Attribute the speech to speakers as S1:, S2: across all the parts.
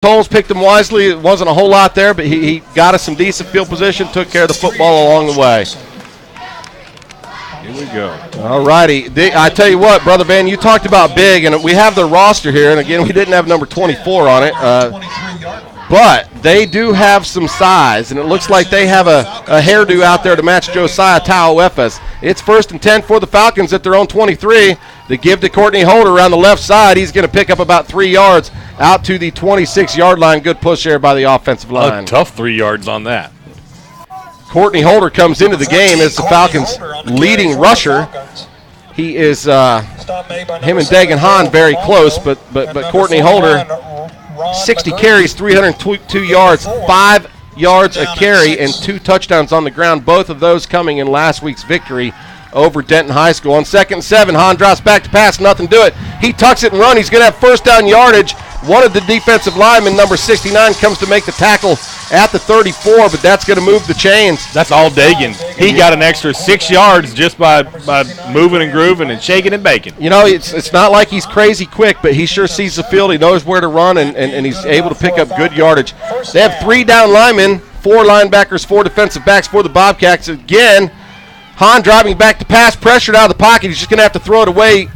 S1: Toles picked him wisely. It wasn't a whole lot there, but he got us some decent field position, took care of the football along the way.
S2: Here we go.
S1: All righty. I tell you what, Brother Van, you talked about big, and we have the roster here, and again, we didn't have number 24 on it, but they do have some size, and it looks like they have a hairdo out there to match Josiah Tauefas. It's 1st and 10 for the Falcons at their own 23. They give to Courtney Holder around the left side. He's going to pick up about 3 yards out to the 26-yard line. Good push there by the offensive line.
S2: A tough 3 yards on that.
S1: Courtney Holder comes into the game as the Falcons' leading rusher. He is him and Dagan Hahn very close, but Courtney Holder, 60 carries, 302 yards, 5 yards a carry, and 2 touchdowns on the ground. Both of those coming in last week's victory over Denton High School. On 2nd and 7, Hahn drops back to pass, nothing to it. He tucks it and runs. He's going to have first down yardage. One of the defensive linemen, number 69, comes to make the tackle at the 34, but that's going to move the chains.
S2: That's all Dagan. He got an extra 6 yards just by moving and grooving and shaking and baking.
S1: You know, it's not like he's crazy quick, but he sure sees the field. He knows where to run, and he's able to pick up good yardage. They have 3 down linemen, 4 linebackers, 4 defensive backs for the Bobcats. Again, Hahn driving back to pass, pressured out of the pocket. He's just going to have to throw it away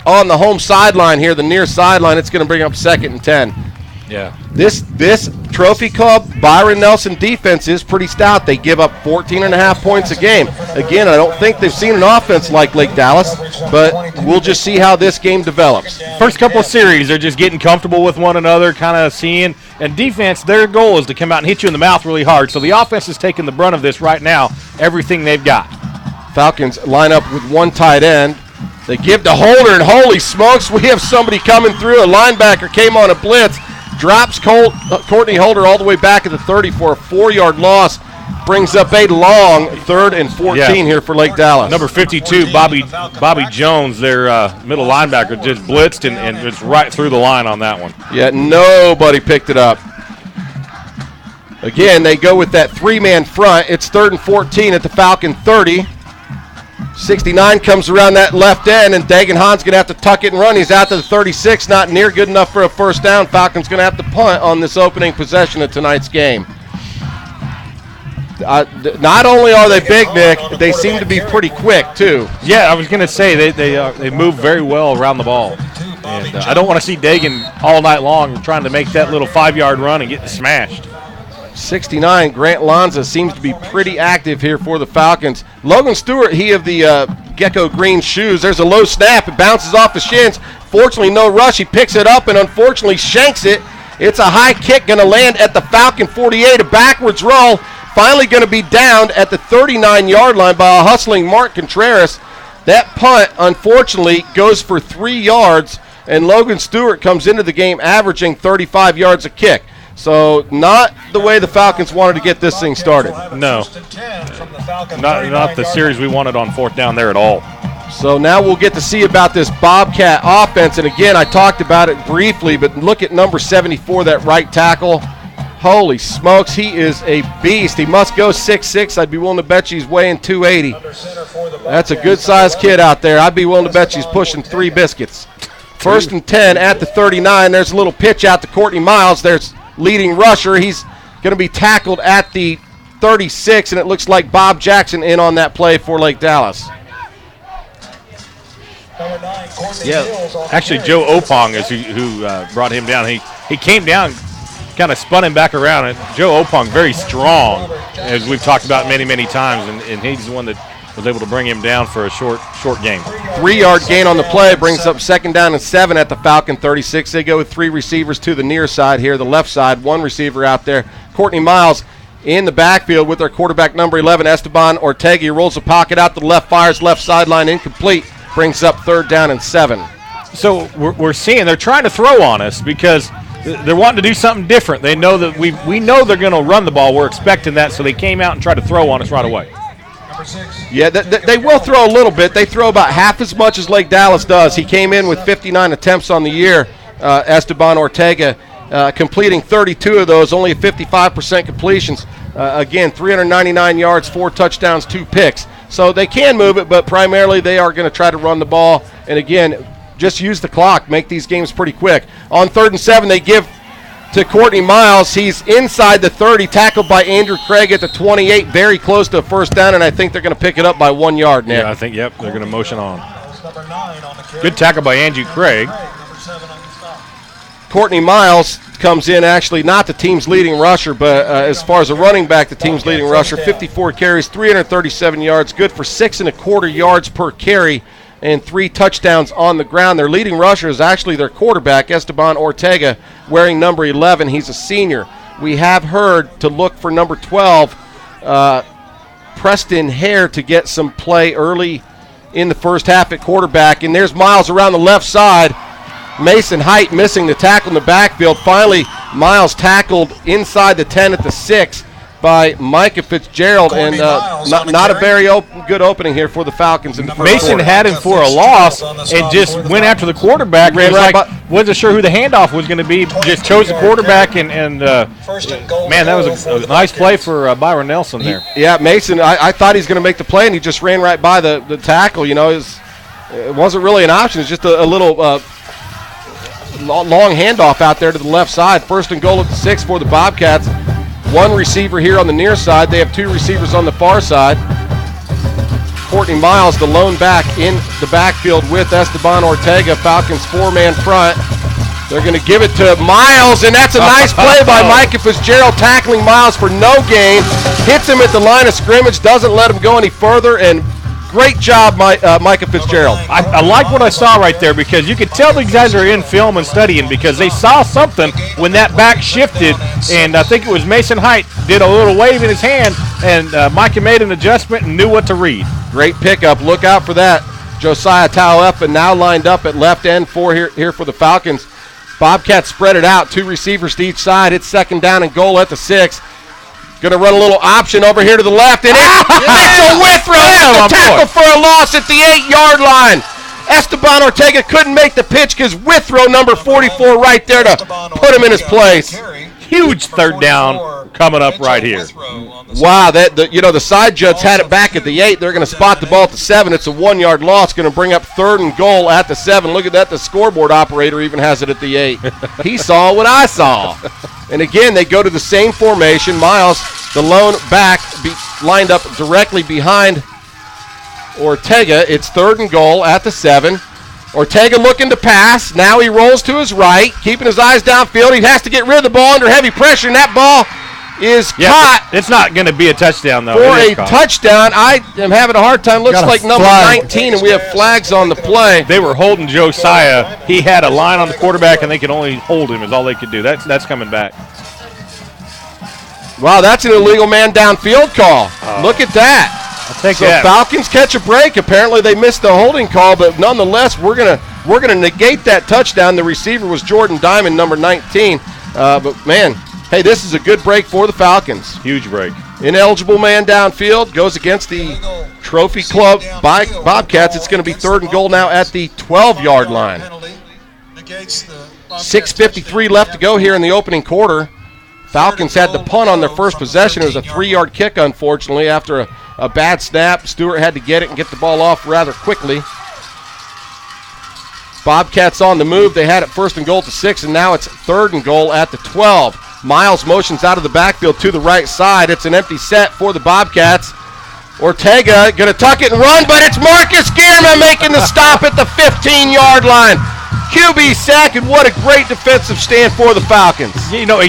S1: on the home sideline here, the near sideline. It's going to bring up 2nd and 10.
S2: Yeah.
S1: This Trophy Club Byron Nelson defense is pretty stout. They give up 14.5 points a game. Again, I don't think they've seen an offense like Lake Dallas, but we'll just see how this game develops.
S2: First couple of series, they're just getting comfortable with one another, kind of seeing. And defense, their goal is to come out and hit you in the mouth really hard. So the offense is taking the brunt of this right now, everything they've got.
S1: Falcons line up with 1 tight end. They give to Holder, and holy smokes, we have somebody coming through. A linebacker came on a blitz, drops Courtney Holder all the way back at the 30 for a 4-yard loss. Brings up a long 3rd and 14 here for Lake Dallas.
S2: Number 52, Bobby Jones, their middle linebacker, just blitzed and just right through the line on that one.
S1: Yeah, nobody picked it up. Again, they go with that 3-man front. It's 3rd and 14 at the Falcon 30. 69 comes around that left end, and Dagan Hahn's going to have to tuck it and run. He's out to the 36, not near good enough for a first down. Falcons going to have to punt on this opening possession of tonight's game. Not only are they big, Nick, they seem to be pretty quick, too.
S2: Yeah, I was going to say they move very well around the ball. And I don't want to see Dagan all night long trying to make that little 5-yard run and get smashed.
S1: 69, Grant Lanza seems to be pretty active here for the Falcons. Logan Stewart, he of the Gecko green shoes. There's a low snap. It bounces off the shins. Fortunately, no rush. He picks it up and unfortunately shanks it. It's a high kick going to land at the Falcon 48. A backwards roll. Finally going to be downed at the 39-yard line by a hustling Mark Contreras. That punt, unfortunately, goes for 3 yards, and Logan Stewart comes into the game averaging 35 yards a kick. So not the way the Falcons wanted to get this thing started.
S2: No. Not the series we wanted on 4th down there at all.
S1: So now we'll get to see about this Bobcat offense. And again, I talked about it briefly, but look at number 74, that right tackle. Holy smokes, he is a beast. He must go 6'6". I'd be willing to bet you he's weighing 280. That's a good-sized kid out there. I'd be willing to bet you he's pushing 3 biscuits. 1st and 10 at the 39. There's a little pitch out to Courtney Miles. There's leading rusher. He's going to be tackled at the 36, and it looks like Bob Jackson in on that play for Lake Dallas.
S2: Yeah, actually Joe Opong is who brought him down. He came down, kind of spun him back around. And Joe Opong, very strong, as we've talked about many, many times, and he's the one that was able to bring him down for a short game.
S1: 3-yard gain on the play brings up 2nd down and 7 at the Falcon 36. They go with 3 receivers to the near side here, the left side, 1 receiver out there. Courtney Miles in the backfield with their quarterback number 11, Esteban Ortega. He rolls the pocket out to the left, fires left sideline, incomplete. Brings up 3rd down and 7.
S2: So we're seeing they're trying to throw on us because they're wanting to do something different. They know that we know they're going to run the ball. We're expecting that, so they came out and tried to throw on us right away.
S1: Yeah, they will throw a little bit. They throw about half as much as Lake Dallas does. He came in with 59 attempts on the year, Esteban Ortega, completing 32 of those, only 55% completions. Again, 399 yards, 4 touchdowns, 2 picks. So they can move it, but primarily they are going to try to run the ball. And again, just use the clock, make these games pretty quick. On 3rd and 7, they give to Courtney Miles. He's inside the 30, tackled by Andrew Craig at the 28, very close to a first down, and I think they're going to pick it up by 1 yard, Nick.
S2: Yeah, I think, they're going to motion on. Good tackle by Andrew Craig.
S1: Courtney Miles comes in, actually not the team's leading rusher, but as far as a running back, the team's leading rusher. 54 carries, 337 yards, good for 6.25 yards per carry, and 3 touchdowns on the ground. Their leading rusher is actually their quarterback, Esteban Ortega, wearing number 11. He's a senior. We have heard to look for number 12, Preston Hare, to get some play early in the first half at quarterback. And there's Miles around the left side. Mason Height missing the tackle in the backfield. Finally, Miles tackled inside the 10 at the 6 by Micah Fitzgerald, and not a very good opening here for the Falcons in the first
S2: Mason
S1: quarter.
S2: had him for a loss and just went after the quarterback. Wasn't sure who the handoff was going to be. Just chose the quarterback, and man, that was a nice play for Byron Nelson there.
S1: Yeah, Mason, I thought he was going to make the play, and he just ran right by the tackle. You know, it wasn't really an option. It's just a little long handoff out there to the left side. First and goal at the 6 for the Bobcats. 1 receiver here on the near side. They have 2 receivers on the far side. Courtney Miles, the lone back in the backfield with Esteban Ortega. Falcons 4-man front. They're going to give it to Miles, and that's a nice play by Micah Fitzgerald, tackling Miles for no gain. Hits him at the line of scrimmage, doesn't let him go any further, and great job, Micah Fitzgerald.
S2: I like what I saw right there, because you could tell these guys are in film and studying, because they saw something when that back shifted, and I think it was Mason Height did a little wave in his hand, and Micah made an adjustment and knew what to read.
S1: Great pickup. Look out for that. Josiah Tauefa now lined up at left end here for the Falcons. Bobcats spread it out, 2 receivers to each side. It's second down and goal at the 6. Going to run a little option over here to the left, and it's Mitchell Withrow, tackle for a loss at the 8-yard line. Esteban Ortega couldn't make the pitch because Withrow, number 44, right there to put him in his place.
S2: Huge third down coming up right here.
S1: Wow, the side judge had it back at the 8. They're going to spot the ball at the 7. It's a 1-yard loss, going to bring up third and goal at the 7. Look at that. The scoreboard operator even has it at the 8. He saw what I saw. And again, they go to the same formation. Miles, the lone back, lined up directly behind Ortega. It's third and goal at the 7. Ortega looking to pass. Now he rolls to his right, keeping his eyes downfield. He has to get rid of the ball under heavy pressure, and that ball is caught.
S2: It's not going to be a touchdown, though.
S1: For a touchdown. I am having a hard time. Looks like number 19, and we have flags on the play.
S2: They were holding Josiah. He had a line on the quarterback, and they could only hold him is all they could do. That's coming back.
S1: Wow, that's an illegal man downfield call. Look at that. So Falcons catch a break. Apparently they missed the holding call, but nonetheless, we're gonna negate that touchdown. The receiver was Jordan Diamond, number 19. But man, hey, this is a good break for the Falcons.
S2: Huge break.
S1: Ineligible man downfield goes against the Trophy Club Bobcats. It's going to be third and goal now at the 12-yard line. 6:53 left to go here in the opening quarter. Falcons had the punt on their first possession. It was a 3-yard kick, unfortunately, after a bad snap. Stewart had to get it and get the ball off rather quickly. Bobcats on the move. They had it first and goal at the 6, and now it's third and goal at the 12. Miles motions out of the backfield to the right side. It's an empty set for the Bobcats. Ortega going to tuck it and run, but it's Marcus Gearman making the stop at the 15-yard line. QB sack, and what a great defensive stand for the Falcons.
S2: You know,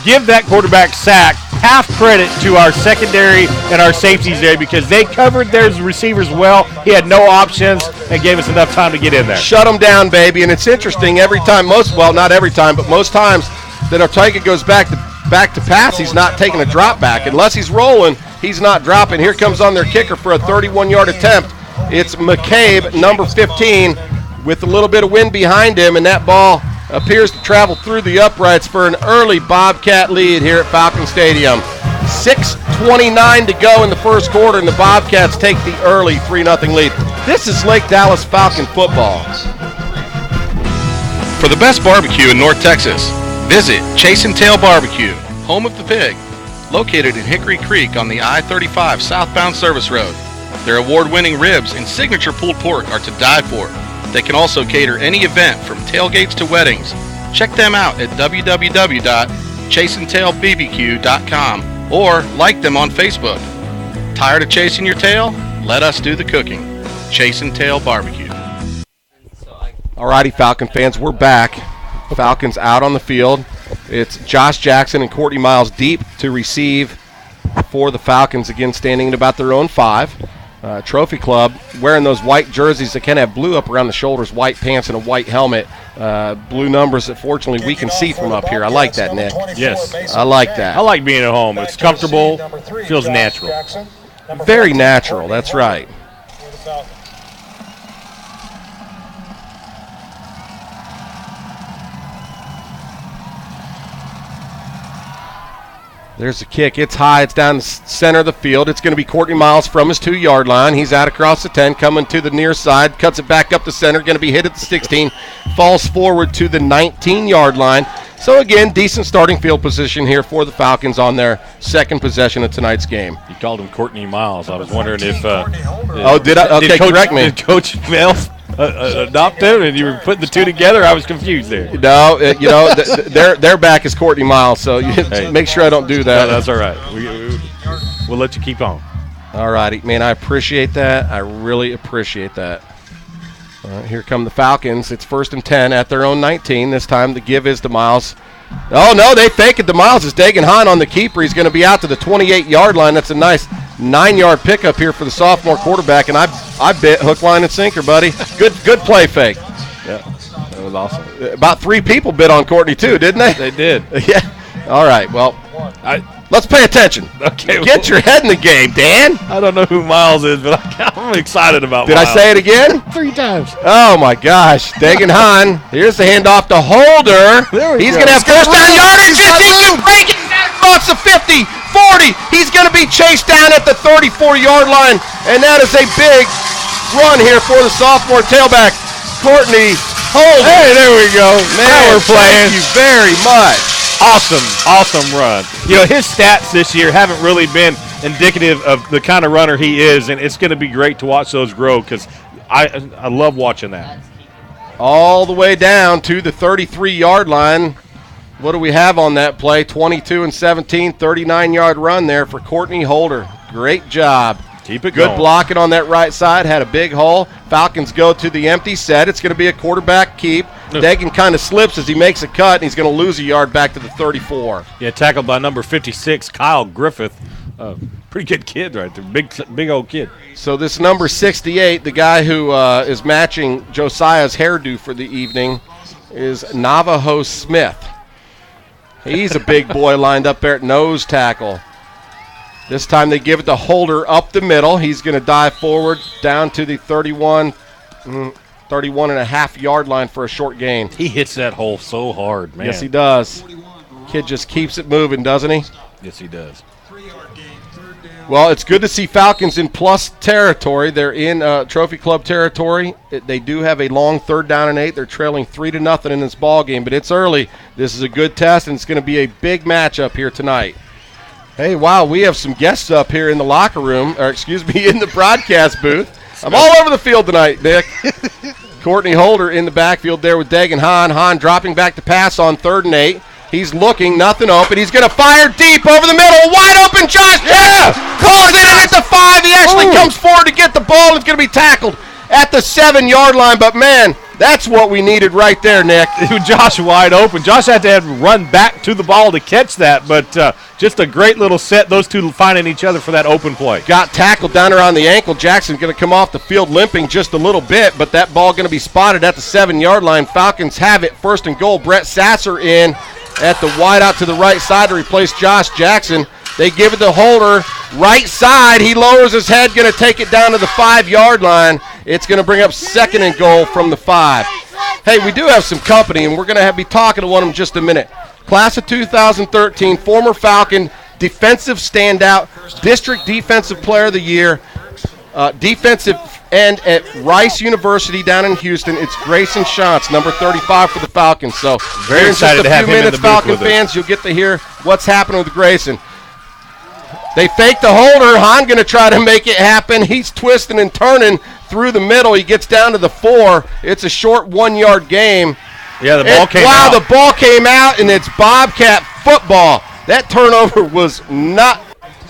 S2: give that quarterback sack half credit to our secondary and our safeties there, because they covered their receivers well. He had no options and gave us enough time to get in there.
S1: Shut them down, baby. And it's interesting every time, not every time, but most times that Ortega goes back to pass, he's not taking a drop back. Unless he's rolling, he's not dropping. Here comes on their kicker for a 31-yard attempt. It's McCabe, number 15, with a little bit of wind behind him, and that ball appears to travel through the uprights for an early Bobcat lead here at Falcon Stadium. 6:29 to go in the first quarter, and the Bobcats take the early 3-0 lead. This is Lake Dallas Falcon football.
S3: For the best barbecue in North Texas, visit Chase and Tail Barbecue, home of the pig, located in Hickory Creek on the I-35 southbound service road. Their award-winning ribs and signature pulled pork are to die for. They can also cater any event from tailgates to weddings, Check them out at www.chaseandtailbbq.com or like them on Facebook. Tired of chasing your tail? Let us do the cooking. Chase and Tail Barbecue.
S1: Alrighty, Falcon fans, we're back. Falcons out on the field. It's Josh Jackson and Courtney Miles deep to receive for the Falcons, again standing at about their own 5. Trophy Club wearing those white jerseys that kind of have blue up around the shoulders, white pants, and a white helmet. Blue numbers that fortunately we can see from up here. I like that, Nick.
S2: Yes.
S1: I like that.
S2: I like being at home. It's comfortable, feels natural.
S1: Very natural, that's right. There's the kick. It's high. It's down the center of the field. It's going to be Courtney Miles from his 2-yard line. He's out across the 10, coming to the near side. Cuts it back up the center. Going to be hit at the 16. Falls forward to the 19-yard line. So, again, decent starting field position here for the Falcons on their second possession of tonight's game.
S2: You called him Courtney Miles. I was wondering if
S1: did I? Okay, correct me.
S2: Did Coach Miles adopt him and you were putting the two together? I was confused there.
S1: No, their back is Courtney Miles, so make sure I don't do that.
S2: No, that's all right. We'll let you keep on.
S1: All righty. Man, I appreciate that. I really appreciate that. Here come the Falcons. It's 1st and 10 at their own 19. This time the give is to Miles. Oh, no, they fake it to Miles. It's Dagan Hahn on the keeper. He's going to be out to the 28-yard line. That's a nice 9-yard pickup here for the sophomore quarterback, and I bit hook, line, and sinker, buddy. Good play fake.
S2: Yeah, that was awesome.
S1: About 3 people bit on Courtney, too, didn't they?
S2: They did.
S1: Yeah. All right, well, let's pay attention.
S2: Okay.
S1: Get your head in the game, Dan.
S2: I don't know who Miles is, but I'm excited about
S1: Did
S2: Miles.
S1: I say it again?
S2: 3 times.
S1: Oh, my gosh. Dagan Hahn. Here's the handoff to Holder. He's going to have first down yardage. He can break it across the 50, 40. He's going to be chased down at the 34-yard line, and that is a big run here for the sophomore tailback, Courtney Holder.
S2: Hey, there we go.
S1: Man,
S2: now we're playing.
S1: Thank you very much.
S2: Awesome run. You know, his stats this year haven't really been indicative of the kind of runner he is, and it's going to be great to watch those grow because I love watching that.
S1: All the way down to the 33-yard line. What do we have on that play? 22 and 17, 39-yard run there for Courtney Holder. Great job.
S2: Keep it
S1: Good
S2: going.
S1: blocking on that right side. Had a big hole. Falcons go to the empty set. It's going to be a quarterback keep. Dagan kind of slips as he makes a cut, and he's going to lose a yard back to the 34.
S2: Yeah, tackled by number 56, Kyle Griffith. Pretty good kid right there. Big old kid.
S1: So this number 68, the guy who is matching Josiah's hairdo for the evening, is Navajo Smith. He's a big boy lined up there at nose tackle. This time they give it to Holder up the middle. He's going to dive forward down to the 31 and a half yard line for a short gain.
S2: He hits that hole so hard, man.
S1: Yes, he does. Kid just keeps it moving, doesn't he?
S2: Yes, he does.
S1: Well, it's good to see Falcons in plus territory. They're in Trophy Club territory. They do have a long 3rd down and 8. They're trailing 3-0 in this ball game, but it's early. This is a good test, and it's going to be a big matchup here tonight. Hey, wow, we have some guests up here in the locker room, or excuse me, in the broadcast booth. I'm all over the field tonight, Nick. Courtney Holder in the backfield there with Dagan Hahn. Hahn dropping back to pass on 3rd and 8. He's looking, nothing open. He's going to fire deep over the middle. Wide open, Josh Jackson pulls it in at the 5. He actually comes forward to get the ball. It's going to be tackled at the 7-yard line, but, man, that's what we needed right there, Nick.
S2: Josh wide open. Josh had to run back to the ball to catch that, but just a great little set. Those two finding each other for that open play.
S1: Got tackled down around the ankle. Jackson's going to come off the field limping just a little bit, but that ball going to be spotted at the 7-yard line. Falcons have it, 1st and goal. Brett Sasser in at the wide out to the right side to replace Josh Jackson. They give it to Holder, right side. He lowers his head, going to take it down to the 5-yard line. It's going to bring up 2nd and goal from the 5. Hey, we do have some company, and we're going to be talking to one of them in just a minute. Class of 2013, former Falcon, defensive standout, district defensive player of the year, defensive end at Rice University down in Houston. It's Grayson Shantz, number 35 for the Falcons. So
S2: very excited to have him in the booth
S1: Falcon
S2: with us.
S1: fans, you'll get to hear what's happening with Grayson. They fake the Holder. Hahn going to try to make it happen. He's twisting and turning through the middle. He gets down to the 4. It's a short 1-yard game.
S2: Yeah, the ball came
S1: out.
S2: Wow,
S1: the ball came out, and it's Bobcat football. That turnover was not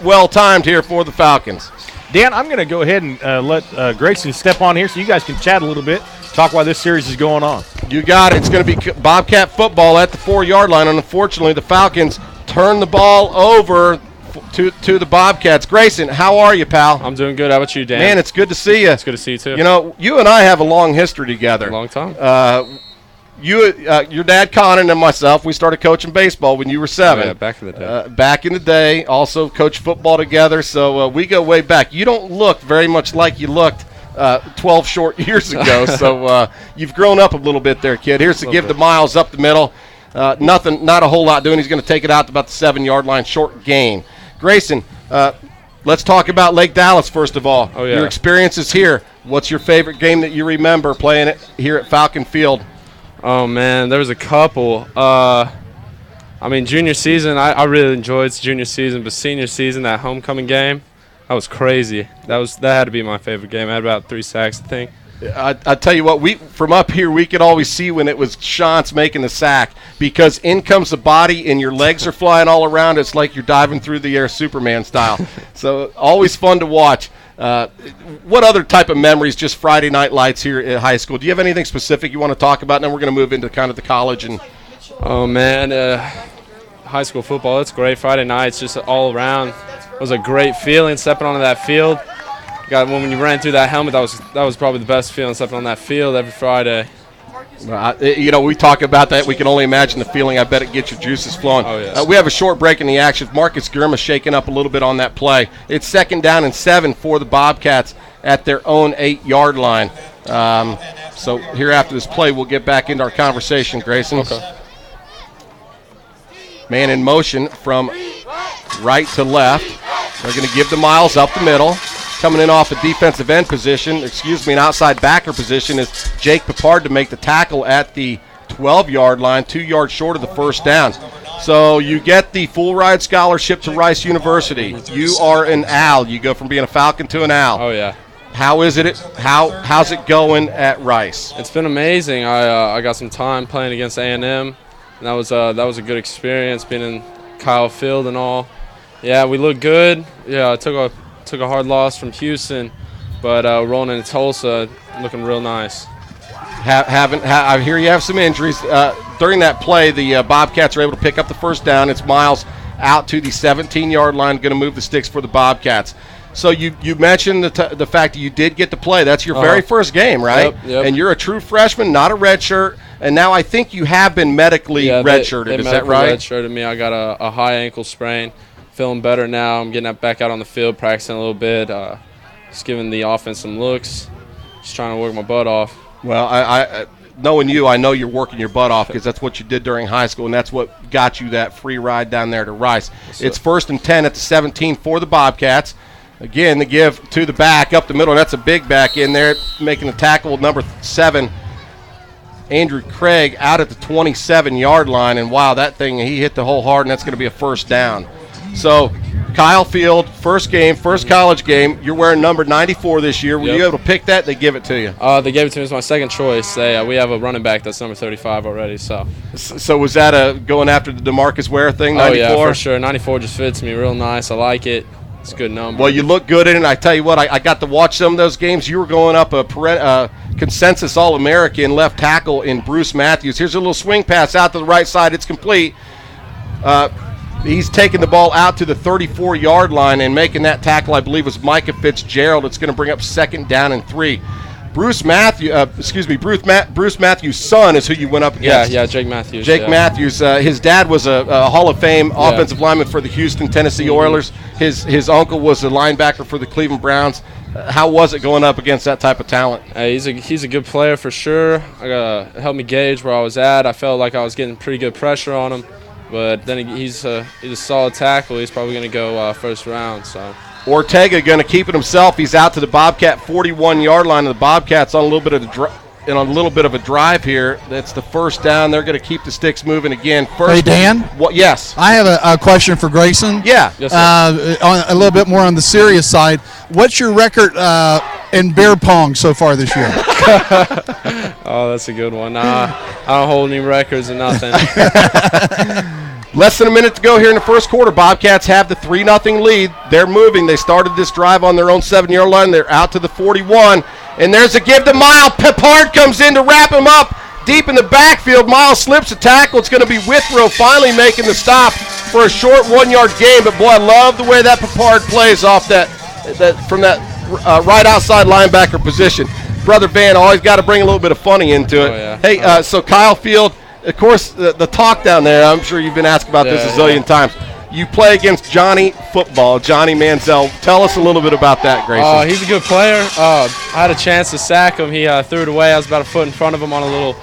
S1: well-timed here for the Falcons.
S2: Dan, I'm going to go ahead and let Grayson step on here so you guys can chat a little bit, talk why this series is going on.
S1: You got it. It's going to be Bobcat football at the 4-yard line. And unfortunately, the Falcons turn the ball over to the Bobcats. Grayson, how are you, pal?
S4: I'm doing good. How about you, Dan?
S1: Man, it's good to see you.
S4: It's good to see you, too.
S1: You know, you and I have a long history together.
S4: A long time.
S1: Your dad, Conan, and myself, we started coaching baseball when you were 7.
S4: Oh, yeah, back in the day.
S1: Back in the day, also coached football together, so we go way back. You don't look very much like you looked 12 short years ago, so you've grown up a little bit there, kid. Here's to give to Miles up the middle. Not a whole lot doing. He's going to take it out to about the 7-yard line, short gain. Grayson, let's talk about Lake Dallas first of all.
S4: Oh, yeah.
S1: Your experiences here. What's your favorite game that you remember playing it here at Falcon Field?
S4: Oh, man, there was a couple. Junior season, I really enjoyed junior season, but senior season, that homecoming game, that was crazy. That had to be my favorite game. I had about 3 sacks, I think.
S1: I tell you what, from up here, we could always see when it was Shantz making the sack because in comes the body and your legs are flying all around. It's like you're diving through the air Superman style. So always fun to watch. What other type of memories, just Friday night lights here at high school? Do you have anything specific you want to talk about? And then we're going to move into kind of the college.
S4: Oh, man, high school football, it's great. Friday nights, just all around. It was a great feeling stepping onto that field. When you ran through that helmet, that was probably the best feeling, stepping on that field every Friday.
S1: We talk about that. We can only imagine the feeling. I bet it gets your juices flowing.
S4: Oh, yes.
S1: We have a short break in the action. Marcus Gurma shaking up a little bit on that play. It's 2nd down and 7 for the Bobcats at their own 8-yard line. So here after this play, we'll get back into our conversation, Grayson.
S4: Okay.
S1: Man in motion from right to left. They're going to give to Miles up the middle. Coming in off a defensive end position, an outside backer position is Jake Pepard to make the tackle at the 12-yard line, 2 yards short of the first down. So you get the full ride scholarship to Rice University. You are an Owl. You go from being a Falcon to an Owl.
S4: Oh, yeah.
S1: How is it? How's it going at Rice?
S4: It's been amazing. I got some time playing against A&M, and that was a good experience being in Kyle Field and all. Yeah, we look good. Yeah, I took a hard loss from Houston, but rolling into Tulsa, looking real nice.
S1: I hear you have some injuries. During that play, the Bobcats are able to pick up the first down. It's Miles out to the 17-yard line, going to move the sticks for the Bobcats. So you mentioned the fact that you did get to play. That's your very first game, right?
S4: Yep.
S1: And you're a true freshman, not a redshirt. And now I think you have been medically redshirted. Is that right?
S4: Redshirted me. I got a high ankle sprain. Feeling better now. I'm getting back out on the field, practicing a little bit, just giving the offense some looks, just trying to work my butt off.
S1: Well, I knowing you, I know you're working your butt off because that's what you did during high school, and that's what got you that free ride down there to Rice. It's 1st and 10 at the 17 for the Bobcats. Again, the give to the back up the middle. That's a big back in there, making the tackle number 7. Andrew Craig out at the 27-yard line, and wow, that thing, he hit the hole hard, and that's going to be a first down. So, Kyle Field, first college game. You're wearing number 94 this year. Were you able to pick that? They give it to you.
S4: They gave it to me as my second choice. We have a running back that's number 35 already. So
S1: was that going after the DeMarcus Ware thing, 94?
S4: Oh, yeah, for sure. 94 just fits me real nice. I like it. It's a good number.
S1: Well, you look good in it. I tell you what, I got to watch some of those games. You were going up a consensus All-American left tackle in Bruce Matthews. Here's a little swing pass out to the right side. It's complete. He's taking the ball out to the 34-yard line and making that tackle, I believe, was Micah Fitzgerald. It's going to bring up 2nd down and 3. Bruce Matthews' son is who you went up against.
S4: Yeah, Jake Matthews.
S1: Matthews. His dad was a Hall of Fame offensive lineman for the Houston, Tennessee Oilers. His uncle was a linebacker for the Cleveland Browns. How was it going up against that type of talent?
S4: He's a good player for sure. It helped me gauge where I was at. I felt like I was getting pretty good pressure on him. But then he's a solid tackle. He's probably going to go first round. So
S1: Ortega going to keep it himself. He's out to the Bobcat 41-yard line. And the Bobcats on a little bit of a drive here. That's the first down. They're going to keep the sticks moving again.
S5: Hey, Dan?
S1: Yes.
S5: I have a question for Grayson.
S1: Yeah.
S4: Yes, sir.
S5: A little bit more on the serious side. What's your record in beer pong so far this year?
S4: Oh, that's a good one. I don't hold any records or nothing.
S1: Less than a minute to go here in the first quarter. Bobcats have the 3-0 lead. They're moving. They started this drive on their own 7-yard line. They're out to the 41. And there's a give to Miles. Pepard comes in to wrap him up deep in the backfield. Miles slips a tackle. It's going to be Withrow finally making the stop for a short 1-yard gain. But, boy, I love the way that Pepard plays off that from that right outside linebacker position. Brother Van always got to bring a little bit of funny into it.
S4: Oh, yeah.
S1: Hey, so Kyle Field, of course, the talk down there, I'm sure you've been asked about this a zillion times. You play against Johnny Football, Johnny Manziel. Tell us a little bit about that, Grayson.
S4: He's a good player. I had a chance to sack him. He threw it away. I was about a foot in front of him on a little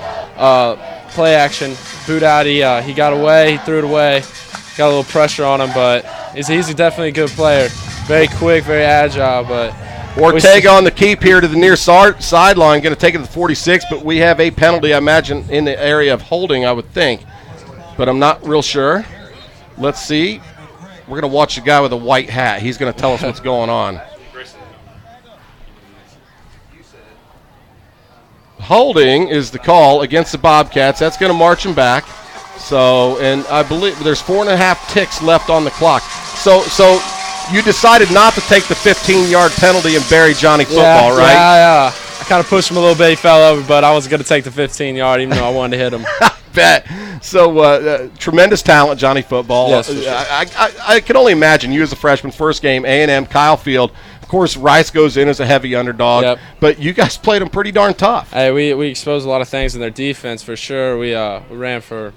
S4: play action. Boot out. He got away. He threw it away. Got a little pressure on him, but he's definitely a good player. Very quick, very agile, but
S1: Ortega on the keep here to the near sideline, going to take it to the 46, but we have a penalty, I imagine, in the area of holding, I would think. But I'm not real sure. Let's see. We're going to watch the guy with a white hat. He's going to tell us what's going on. Holding is the call against the Bobcats. That's going to march them back. So, and I believe there's 4.5 ticks left on the clock. So you decided not to take the 15-yard penalty and bury Johnny Football, right?
S4: Yeah. I kind of pushed him a little bit. He fell over, but I was going to take the 15-yard even though I wanted to hit him.
S1: Bet. So, tremendous talent, Johnny Football.
S4: Yes, for sure.
S1: I can only imagine you as a freshman, first game, A&M, Kyle Field. Of course, Rice goes in as a heavy underdog.
S4: Yep.
S1: But you guys played them pretty darn tough.
S4: Hey, we exposed a lot of things in their defense for sure. We ran for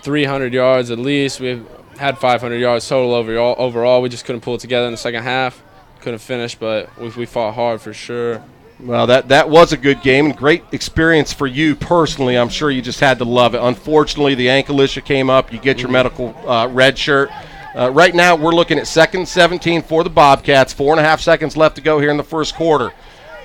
S4: 300 yards at least. We had 500 yards total overall. We just couldn't pull it together in the second half. Couldn't finish, but we fought hard for sure.
S1: Well, that was a good game and great experience for you personally. I'm sure you just had to love it. Unfortunately, the ankle issue came up. You get your medical red shirt. Right now, we're looking at 2nd and 17 for the Bobcats. 4.5 seconds left to go here in the first quarter.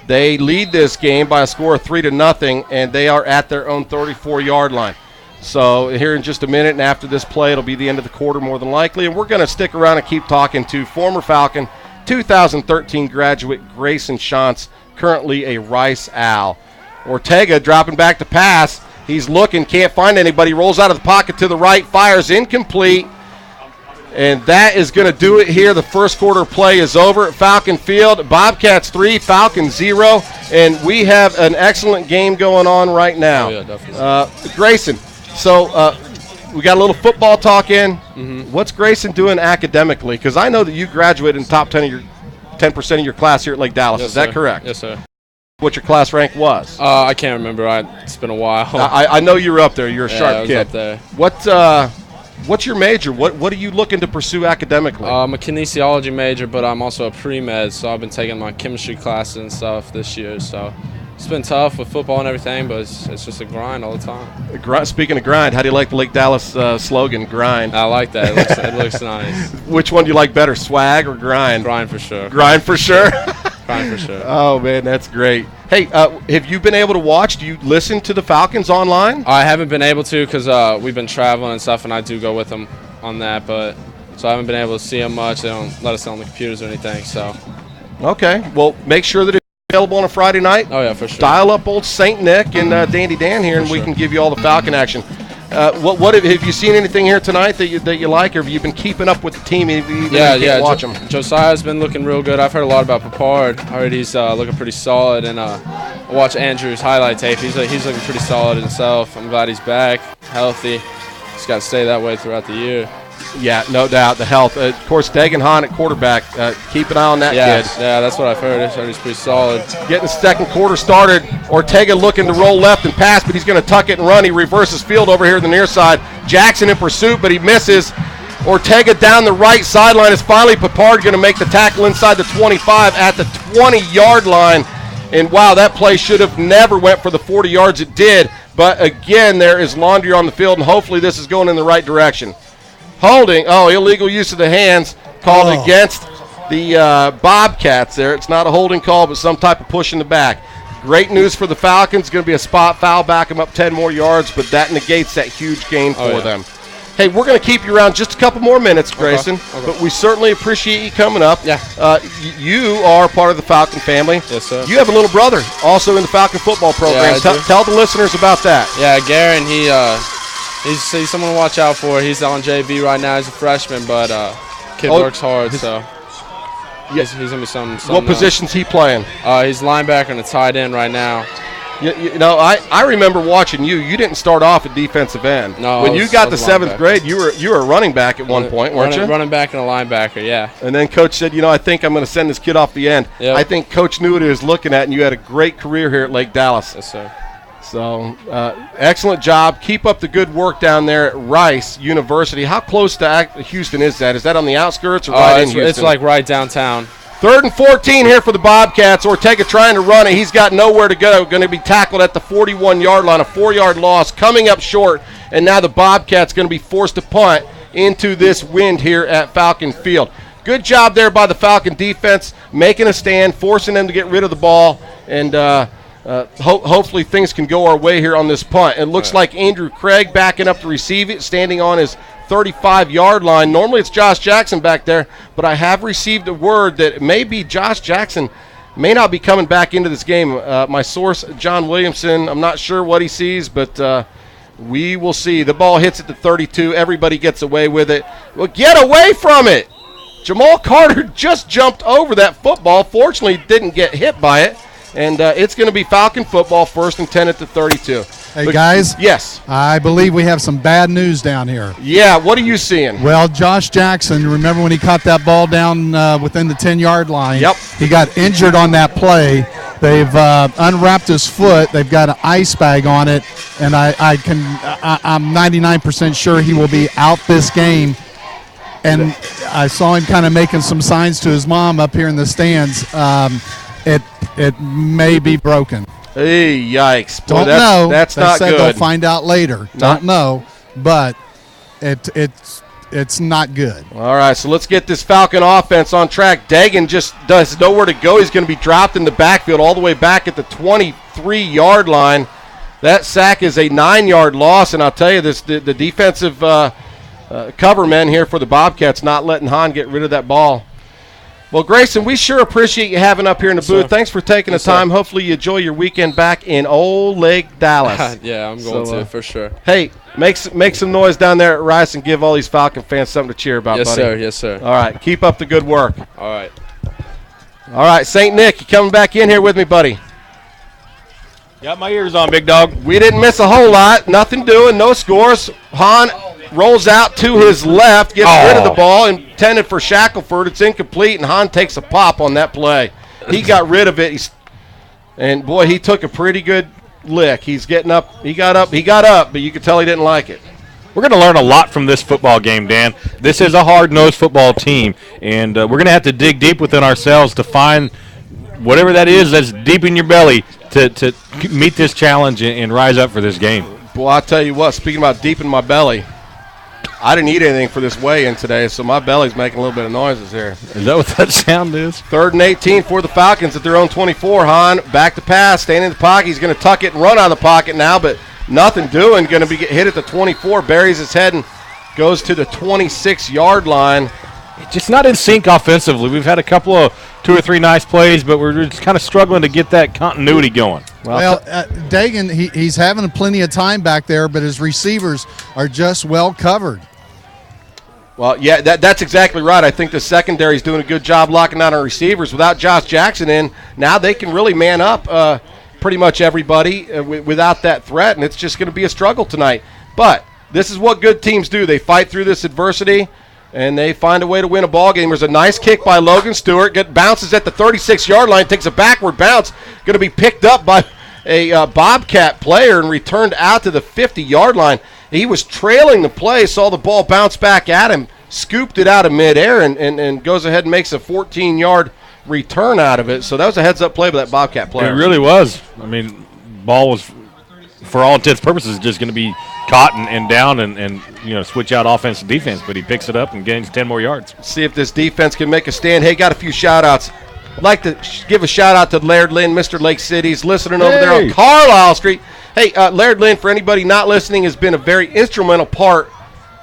S1: They lead this game by a score of 3-0, and they are at their own 34-yard line. So here in just a minute, and after this play, it'll be the end of the quarter more than likely. And we're going to stick around and keep talking to former Falcon, 2013 graduate Grayson Shantz, currently a Rice Owl. Ortega dropping back to pass. He's looking, can't find anybody. Rolls out of the pocket to the right, fires incomplete. And that is going to do it here. The first quarter play is over at Falcon Field. Bobcats 3, Falcons 0. And we have an excellent game going on right now.
S4: Oh, yeah, definitely.
S1: Grayson, so we got a little football talk in. Mm-hmm. What's Grayson doing academically? Because I know that you graduated in the top 10% of your class here at Lake Dallas.
S4: Yes,
S1: is that
S4: sir.
S1: correct?
S4: Yes, sir.
S1: What your class rank was?
S4: I can't remember. It's been a while.
S1: I know you were up there. You're a sharp
S4: I was
S1: kid.
S4: up there.
S1: What's your major? What are you looking to pursue academically?
S4: I'm a kinesiology major, but I'm also a pre-med, so I've been taking my chemistry classes and stuff this year. So it's been tough with football and everything, but it's just a grind all the time.
S1: Speaking of grind, how do you like the Lake Dallas slogan, grind?
S4: I like that. It looks nice.
S1: Which one do you like better, swag or grind?
S4: Grind for sure.
S1: Grind for sure?
S4: Grind for sure.
S1: Oh, man, that's great. Hey, have you been able to watch? Do you listen to the Falcons online?
S4: I haven't been able to because we've been traveling and stuff, and I do go with them on that, but so I haven't been able to see them much. They don't let us on the computers or anything, so.
S1: Okay. Well, make sure that it's available on a Friday night.
S4: Oh, yeah, for sure.
S1: Dial up old St. Nick and Dandy Dan here, and we can give you all the Falcon action. What have you seen anything here tonight that you like, or have you been keeping up with the team?
S4: Yeah.
S1: Watch them.
S4: Josiah's been looking real good. I've heard a lot about Pepard. I heard he's looking pretty solid, and I watch Andrew's highlight tape. He's looking pretty solid himself. I'm glad he's back, healthy. He's got to stay that way throughout the year.
S1: Yeah, no doubt. The health. Of course, Dagan Hahn at quarterback. Keep an eye on that kid.
S4: Yeah, that's what I've heard. I've heard he's pretty solid.
S1: Getting the second quarter started. Ortega looking to roll left and pass, but he's going to tuck it and run. He reverses field over here to the near side. Jackson in pursuit, but he misses. Ortega down the right sideline. Is finally Pepard going to make the tackle inside the 25 at the 20-yard line. And, wow, that play should have never went for the 40 yards. It did. But, again, there is laundry on the field, and hopefully this is going in the right direction. Holding. Illegal use of the hands called against the Bobcats there. It's not a holding call, but some type of push in the back. Great news for the Falcons. Going to be a spot foul, back them up 10 more yards, but that negates that huge gain for them. Hey, we're going to keep you around just a couple more minutes, Grayson, but we certainly appreciate you coming up.
S4: Yeah.
S1: You are part of the Falcon family.
S4: Yes, sir.
S1: You have a little brother also in the Falcon football program.
S4: Yeah, I do.
S1: Tell the listeners about that.
S4: Yeah, Garen, he's someone to watch out for. He's on JV right now. He's a freshman, but kid works hard, so he's going to be something.
S1: What position's he playing?
S4: He's linebacker and a tight end right now.
S1: You know, I remember watching you. You didn't start off at defensive end.
S4: No,
S1: when you got to 7th grade, you were a running back at one point, weren't you?
S4: Running back and a linebacker, yeah.
S1: And then Coach said, I think I'm going to send this kid off the end.
S4: Yep.
S1: I think Coach knew what he was looking at, and you had a great career here at Lake Dallas.
S4: Yes, sir.
S1: So, excellent job. Keep up the good work down there at Rice University. How close to Houston is that? Is that on the outskirts or right in Houston?
S4: It's like right downtown.
S1: 3rd and 14 here for the Bobcats. Ortega trying to run it. He's got nowhere to go. Going to be tackled at the 41-yard line. A 4-yard loss coming up short. And now the Bobcats going to be forced to punt into this wind here at Falcon Field. Good job there by the Falcon defense, making a stand, forcing them to get rid of the ball. And hopefully things can go our way here on this punt. It looks like Andrew Craig backing up to receive it, standing on his 35-yard line. Normally it's Josh Jackson back there, but I have received a word that it may be Josh Jackson may not be coming back into this game. My source, John Williamson, I'm not sure what he sees, but we will see. The ball hits at the 32. Everybody gets away with it. Well, get away from it. Jamal Carter just jumped over that football. Fortunately, didn't get hit by it. And it's going to be Falcon football, 1st and 10 at the 32.
S5: Hey, guys.
S1: Yes.
S5: I believe we have some bad news down here.
S1: Yeah, what are you seeing?
S5: Well, Josh Jackson, remember when he caught that ball down within the 10-yard line?
S1: Yep.
S5: He got injured on that play. They've unwrapped his foot. They've got an ice bag on it, and I'm 99% sure he will be out this game. And I saw him kind of making some signs to his mom up here in the stands. It may be broken.
S1: Hey, yikes. Boy,
S5: Don't know.
S1: That's
S5: they
S1: not
S5: said
S1: good.
S5: They'll find out later. Don't know, but it's not good.
S1: All right, so let's get this Falcon offense on track. Dagan just does nowhere to go. He's going to be dropped in the backfield all the way back at the 23-yard line. That sack is a 9-yard loss, and I'll tell you this, the defensive cover men here for the Bobcats not letting Hahn get rid of that ball. Well, Grayson, we sure appreciate you having up here in the booth.
S4: Sir.
S1: Thanks for taking the time. Hopefully you enjoy your weekend back in Old Lake Dallas.
S4: Yeah, I'm going to for sure.
S1: Hey, make some noise down there at Rice and give all these Falcon fans something to cheer about,
S4: Yes,
S1: buddy.
S4: sir. Yes, sir.
S1: All right, keep up the good work.
S4: All right.
S1: All right, St. Nick, you coming back in here with me, buddy?
S2: Got my ears on, big dog.
S1: We didn't miss a whole lot. Nothing doing, no scores. Hahn rolls out to his left, gets rid of the ball, intended for Shackelford. It's incomplete, and Hahn takes a pop on that play. He got rid of it, and, boy, he took a pretty good lick. He's getting up. He got up, but you could tell he didn't like it.
S2: We're going to learn a lot from this football game, Dan. This is a hard-nosed football team, and we're going to have to dig deep within ourselves to find whatever that is that's deep in your belly to meet this challenge and rise up for this game.
S1: Boy, I'll tell you what, speaking about deep in my belly, I didn't eat anything for this weigh-in today, so my belly's making a little bit of noises here.
S2: Is that what that sound is?
S1: 3rd and 18 for the Falcons at their own 24. Hahn back to pass, staying in the pocket. He's going to tuck it and run out of the pocket now, but nothing doing. Going to be hit at the 24, buries his head and goes to the 26-yard line.
S2: Just not in sync offensively. We've had a couple of 2 or 3 nice plays, but we're just kind of struggling to get that continuity going.
S5: Well, Dagan, he's having plenty of time back there, but his receivers are just well covered.
S1: Well, yeah, that's exactly right. I think the secondary is doing a good job locking down our receivers. Without Josh Jackson in, now they can really man up pretty much everybody without that threat, and it's just going to be a struggle tonight. But this is what good teams do. They fight through this adversity, and they find a way to win a ball game. There's a nice kick by Logan Stewart. Bounces at the 36-yard line, takes a backward bounce, going to be picked up by a Bobcat player and returned out to the 50-yard line. He was trailing the play, saw the ball bounce back at him, scooped it out of midair, and goes ahead and makes a 14-yard return out of it. So that was a heads-up play by that Bobcat player.
S2: It really was. I mean, ball was, for all intents and purposes, just going to be caught and down and switch out offense and defense, but he picks it up and gains 10 more yards.
S1: See if this defense can make a stand. Hey, got a few shout-outs. I'd like to give a shout-out to Laird Lynn, Mr. Lake City. He's listening over there on Carlisle Street. Hey, Laird Lynn, for anybody not listening, has been a very instrumental part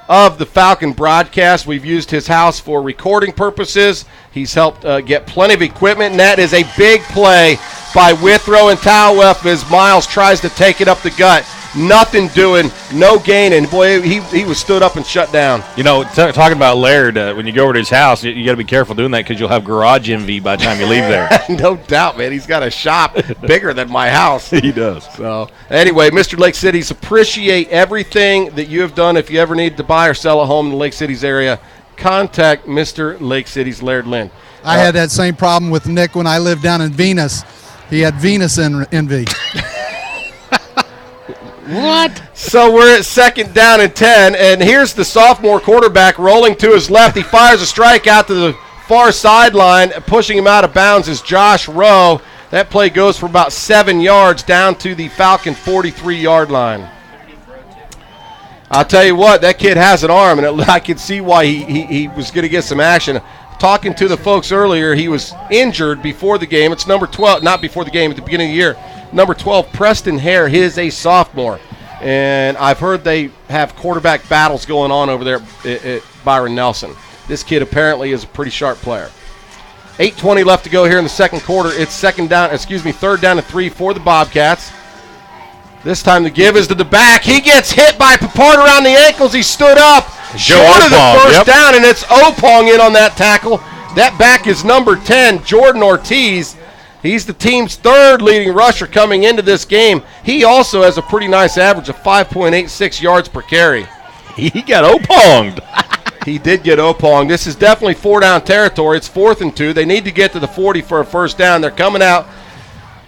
S1: of the Falcon broadcast. We've used his house for recording purposes. He's helped get plenty of equipment, and that is a big play by Withrow and Towelwef as Miles tries to take it up the gut. Nothing doing, no gain, and boy, he was stood up and shut down.
S2: You know, talking about Laird, when you go over to his house, you got to be careful doing that because you'll have garage envy by the time you leave there.
S1: No doubt, man. He's got a shop bigger than my house.
S2: He does.
S1: So, anyway, Mr. Lake Cities, appreciate everything that you have done. If you ever need to buy or sell a home in the Lake Cities area, contact Mr. Lake Cities Laird Lynn.
S5: I had that same problem with Nick when I lived down in Venus. He had Venus envy.
S1: What? So we're at 2nd down and 10, and here's the sophomore quarterback rolling to his left. He fires a strike out to the far sideline. Pushing him out of bounds is Josh Rowe. That play goes for about 7 yards down to the Falcon 43-yard line. I'll tell you what, that kid has an arm, and I can see why he was going to get some action. Talking to the folks earlier, he was injured before the game. It's number 12, not before the game, at the beginning of the year. Number 12, Preston Hare, he is a sophomore. And I've heard they have quarterback battles going on over there at Byron Nelson. This kid apparently is a pretty sharp player. 8:20 left to go here in the second quarter. It's 3rd down and 3 for the Bobcats. This time the give is to the back. He gets hit by Papard around the ankles. He stood up short of the first down, and it's Opong in on that tackle. That back is number 10, Jordan Ortiz. He's the team's 3rd leading rusher coming into this game. He also has a pretty nice average of 5.86 yards per carry.
S2: He got Oponged.
S1: He did get Oponged. This is definitely 4-down territory. It's 4th and 2. They need to get to the 40 for a first down. They're coming out,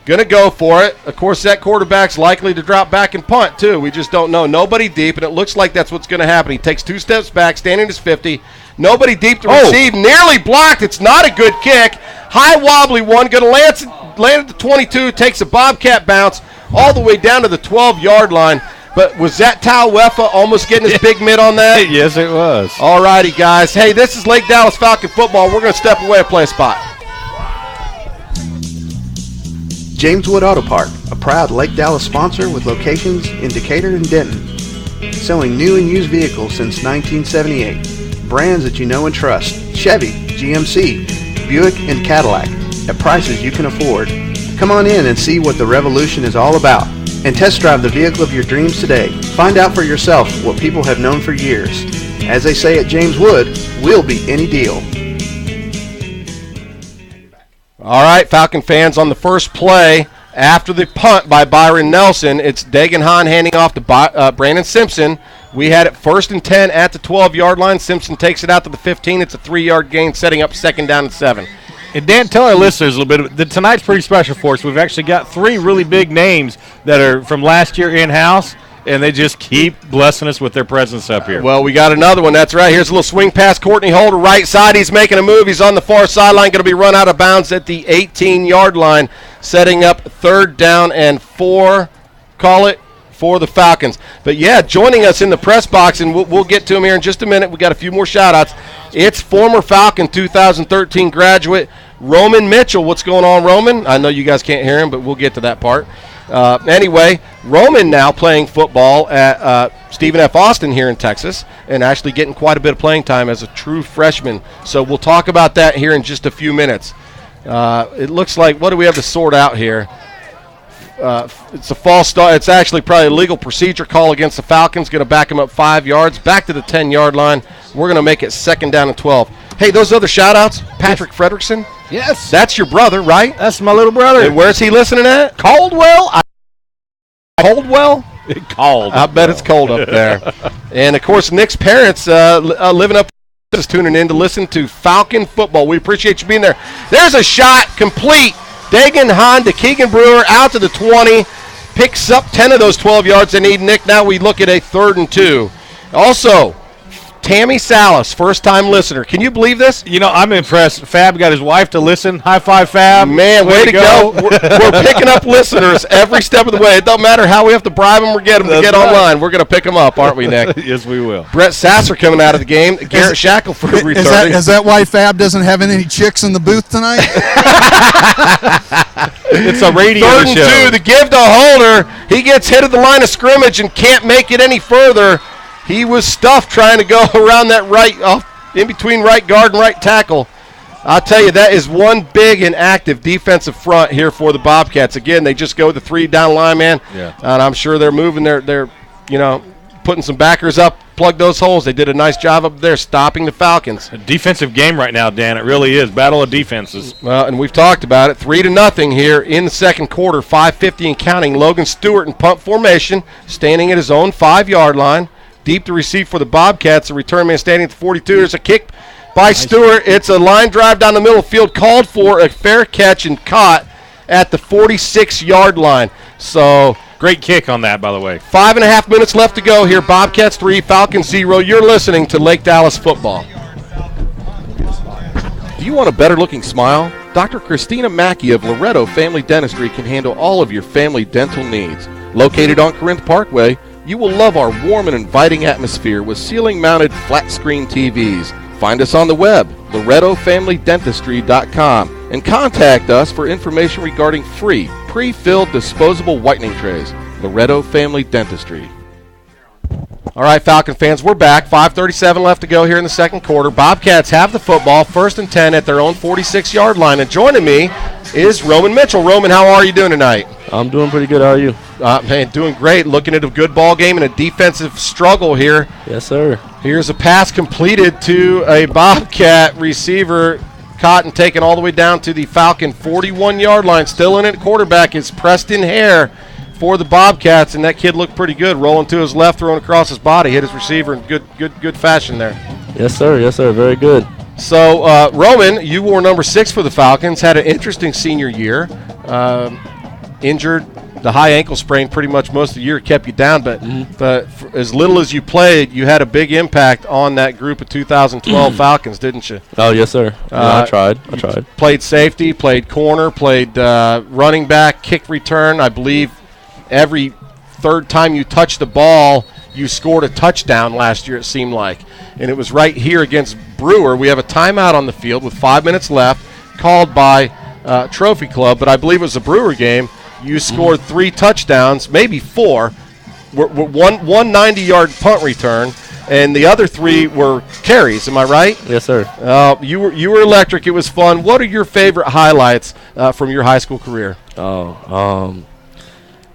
S1: going to go for it. Of course, that quarterback's likely to drop back and punt, too. We just don't know. Nobody deep, and it looks like that's what's going to happen. He takes 2 steps back, standing at his 50. Nobody deep to receive. Nearly blocked. It's not a good kick. High wobbly one. Going to land at the 22. Takes a Bobcat bounce all the way down to the 12-yard line. But was that Towelwef almost getting his big mitt on that?
S2: Yes, it was.
S1: All righty, guys. Hey, this is Lake Dallas Falcon football. We're going to step away and play a spot.
S6: James Wood Auto Park, a proud Lake Dallas sponsor with locations in Decatur and Denton. Selling new and used vehicles since 1978. Brands that you know and trust. Chevy, GMC, Buick, and Cadillac at prices you can afford. Come on in and see what the revolution is all about. And test drive the vehicle of your dreams today. Find out for yourself what people have known for years. As they say at James Wood, we'll beat any deal.
S1: All right, Falcon fans, on the first play after the punt by Byron Nelson, it's Dagan Hahn handing off to Brandon Simpson. We had it 1st and 10 at the 12-yard line. Simpson takes it out to the 15. It's a 3-yard gain, setting up 2nd down and 7.
S2: And Dan, tell our listeners a little bit. Tonight's pretty special for us. We've actually got 3 really big names that are from last year in-house, and they just keep blessing us with their presence up here.
S1: Well, we got another one. That's right. Here's a little swing pass. Courtney Holder, right side. He's making a move. He's on the far sideline. Going to be run out of bounds at the 18-yard line, setting up 3rd down and 4. Call it for the Falcons. But, yeah, joining us in the press box, and we'll get to him here in just a minute. We got a few more shout-outs. It's former Falcon 2013 graduate Roman Mitchell. What's going on, Roman? I know you guys can't hear him, but we'll get to that part. Anyway, Roman now playing football at Stephen F. Austin here in Texas and actually getting quite a bit of playing time as a true freshman. So we'll talk about that here in just a few minutes. It looks like, what do we have to sort out here? It's a false start. It's actually probably a legal procedure call against the Falcons. Going to back them up 5 yards, back to the 10-yard line. We're going to make it 2nd down and 12. Hey, those other shout-outs, Patrick Frederickson.
S2: Yes.
S1: That's your brother, right?
S2: That's my little brother.
S1: And where's he listening at?
S2: Caldwell?
S1: Coldwell?
S2: Cold.
S1: I bet it's cold up there. And, of course, Nick's parents living up is tuning in to listen to Falcon football. We appreciate you being there. There's a shot complete. Dagan Hahn to Keegan Brewer out to the 20. Picks up 10 of those 12 yards they need. Nick, now we look at a 3rd and 2. Also, Tammy Salas, first-time listener. Can you believe this?
S2: You know, I'm impressed. Fab got his wife to listen. High five, Fab.
S1: Man, way to go. We're picking up listeners every step of the way. It don't matter how we have to bribe them or get them to get online. We're going to pick them up, aren't we, Nick?
S2: Yes, we will.
S1: Brett Sasser coming out of the game. Garrett Shackelford returning.
S5: Is that why Fab doesn't have any chicks in the booth tonight?
S2: It's a radio
S1: 3rd and
S2: show.
S1: 2, the give to Holder. He gets hit at the line of scrimmage and can't make it any further. He was stuffed trying to go around that in between right guard and right tackle. I'll tell you, that is one big and active defensive front here for the Bobcats. Again, they just go with the 3 down lineman, and I'm sure they're moving they're putting some backers up, plug those holes. They did a nice job up there stopping the Falcons.
S2: A defensive game right now, Dan. It really is. Battle of defenses.
S1: Well, and we've talked about it. 3-0 here in the second quarter, 5:50 and counting. Logan Stewart in punt formation, standing at his own 5-yard line. Deep to receive for the Bobcats. The return man standing at the 42. There's a kick by Stewart. It's a line drive down the middle of the field, called for, a fair catch and caught at the 46-yard line. So
S2: great kick on that, by the way.
S1: 5.5 minutes left to go here. Bobcats 3, Falcons 0. You're listening to Lake Dallas Football.
S7: Do you want a better-looking smile? Dr. Christina Mackey of Loretto Family Dentistry can handle all of your family dental needs. Located on Corinth Parkway, you will love our warm and inviting atmosphere with ceiling-mounted flat-screen TVs. Find us on the web, LorettoFamilyDentistry.com, and contact us for information regarding free, pre-filled disposable whitening trays. Loretto Family Dentistry.
S1: All right, Falcon fans, we're back. 5:37 left to go here in the second quarter. Bobcats have the football, 1st and 10 at their own 46-yard line. And joining me is Roman Mitchell. Roman, how are you doing tonight?
S8: I'm doing pretty good. How are you?
S1: Man, doing great. Looking at a good ball game and a defensive struggle here.
S8: Yes, sir.
S1: Here's a pass completed to a Bobcat receiver, caught and taken all the way down to the Falcon 41-yard line. Still in at quarterback is Preston Hare for the Bobcats, and that kid looked pretty good, rolling to his left, throwing across his body, hit his receiver in good fashion there.
S8: Yes, sir. Yes, sir. Very good.
S1: So, Roman, you wore number 6 for the Falcons, had an interesting senior year, injured. The high ankle sprain pretty much most of the year kept you down, but for as little as you played, you had a big impact on that group of 2012 Falcons, didn't you?
S8: Oh, yes, sir. I tried.
S1: Played safety, played corner, played running back, kick return. I believe every third time you touched the ball, you scored a touchdown last year, it seemed like. And it was right here against Brewer. We have a timeout on the field with 5 minutes left, called by Trophy Club, but I believe it was a Brewer game. You scored 3 touchdowns, maybe 4, one 90-yard punt return, and the other 3 were carries. Am I right?
S8: Yes, sir.
S1: You were electric. It was fun. What are your favorite highlights from your high school career?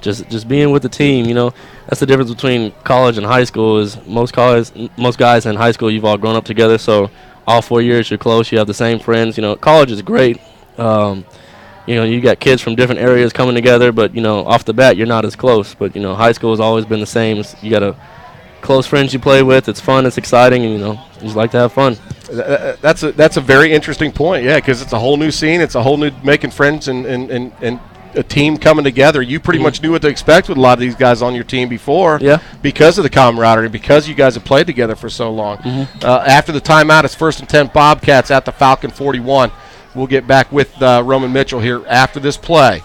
S8: Just being with the team. That's the difference between college and high school. Is most guys in high school, you've all grown up together, so all 4 years you're close. You have the same friends. College is great. You got kids from different areas coming together, but, off the bat, you're not as close. But, high school has always been the same. You got close friends you play with. It's fun. It's exciting. And, you just like to have fun.
S1: That's a very interesting point, yeah, because it's a whole new scene. It's a whole new making friends and a team coming together. You pretty much knew what to expect with a lot of these guys on your team before, because of the camaraderie, because you guys have played together for so long. After the timeout, it's 1st and 10 Bobcats at the Falcon 41. We'll get back with Roman Mitchell here after this play.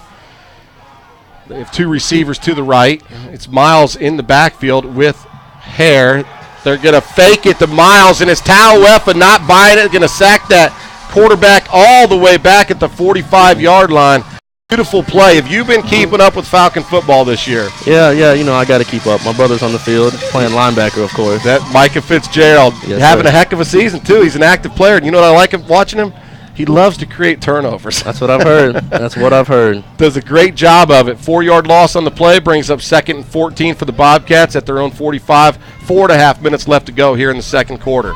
S1: They have 2 receivers to the right. It's Miles in the backfield with Hare. They're going to fake it to Miles, and it's Tauefa not buying it. Going to sack that quarterback all the way back at the 45-yard line. Beautiful play. Have you been keeping up with Falcon football this year?
S8: Yeah, I got to keep up. My brother's on the field, playing linebacker, of course.
S1: That Micah Fitzgerald, having a heck of a season, too. He's an active player, and you know what I like watching him? He loves to create turnovers.
S8: That's what I've heard.
S1: Does a great job of it. 4-yard loss on the play brings up 2nd and 14 for the Bobcats at their own 45. 4.5 minutes left to go here in the second quarter.